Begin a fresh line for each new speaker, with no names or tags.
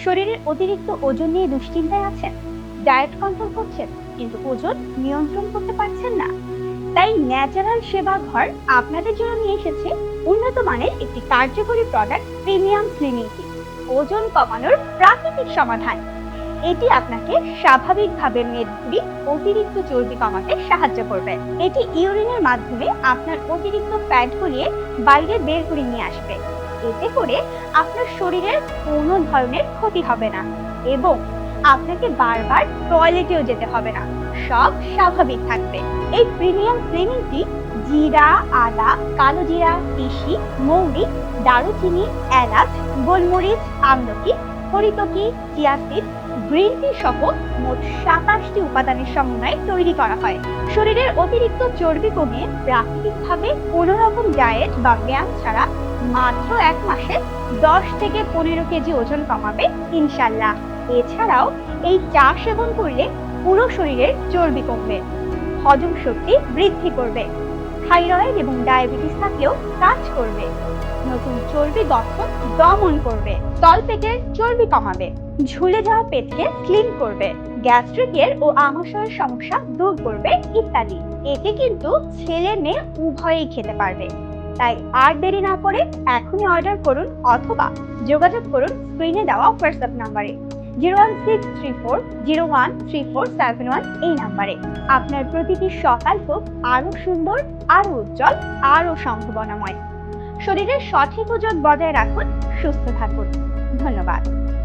শরীরের অতিরিক্ত ওজন নিয়ে দুশ্চিন্তায় আছেন? ডায়েট কন্ট্রোল করছেন কিন্তু ওজন নিয়ন্ত্রণ করতে পারছেন না? তাই ন্যাচারাল সেবা ঘর আপনাদের জন্য নিয়ে এসেছে উন্নত মানের একটি কার্যকরী প্রোডাক্ট, প্রিমিয়াম স্লিমিং কিট। ওজন কমানোর প্রাকৃতিক সমাধান। এটি আপনাকে স্বাভাবিকভাবে মেদভুঁড়ি, অতিরিক্ত চর্বি কমাতে সাহায্য করবে। এটি ইউরিনের মাধ্যমে আপনার অতিরিক্ত ফ্যাট গলিয়ে বাইরে বের করে নিয়ে আসবে। এতে করে আপনার শরীরের কোনো ধরনের ক্ষতি হবে না এবং আপনাকে বারবার টয়লেটেও যেতে হবে না। সব স্বাভাবিক থাকবে। এই প্রিমিয়াম স্লিমিং টি জিরা, আদা, কালো জিরা, তিসি, মৌরি, দারুচিনি, এলাচ, গোলমরিচ, আমলকি, হরিতকি, চিয়া সিড, গ্রিন টি সহ মোট 27টি উপাদানের সমন্বয়ে তৈরি করা হয়। শরীরের অতিরিক্ত চর্বি কমিয়ে প্রাকৃতিকভাবে কোনো রকম ডায়েট বা ব্যায়াম ছাড়া মাত্র 1 মাসে 10 থেকে 15 কেজি ওজন কমাবে ইনশাল্লাহ। এছাড়াও এই চা সেবন করলে পুরো শরীরের চর্বি কমবে, হজম শক্তি বৃদ্ধি করবে, থাইরয়েড এবং ডায়াবেটিস থাকলেও কাজ করবে, নতুন চর্বি গঠন দমন করবে, তলপেটের চর্বি কমাবে, ঝুলে যাওয়া পেটকে স্লিম করবে, গ্যাস্ট্রিকের ও আমাশয়ের সমস্যা দূর করবে ইত্যাদি। এতে কিন্তু ছেলে মেয়ে উভয়েই খেতে পারবে। তাই আর দেরি না করে এখনই অর্ডার করুন অথবা যোগাযোগ করুন স্ক্রিনে দেওয়া হোয়াটসঅ্যাপ নাম্বারে 01634013471 এই নাম্বারে। আপনার প্রতিটি সকাল হোক আরো সুন্দর, আরো উজ্জ্বল, আরো সম্ভাবনাময়। শরীরের সঠিক ওজন বজায় রাখুন, সুস্থ থাকুন। ধন্যবাদ।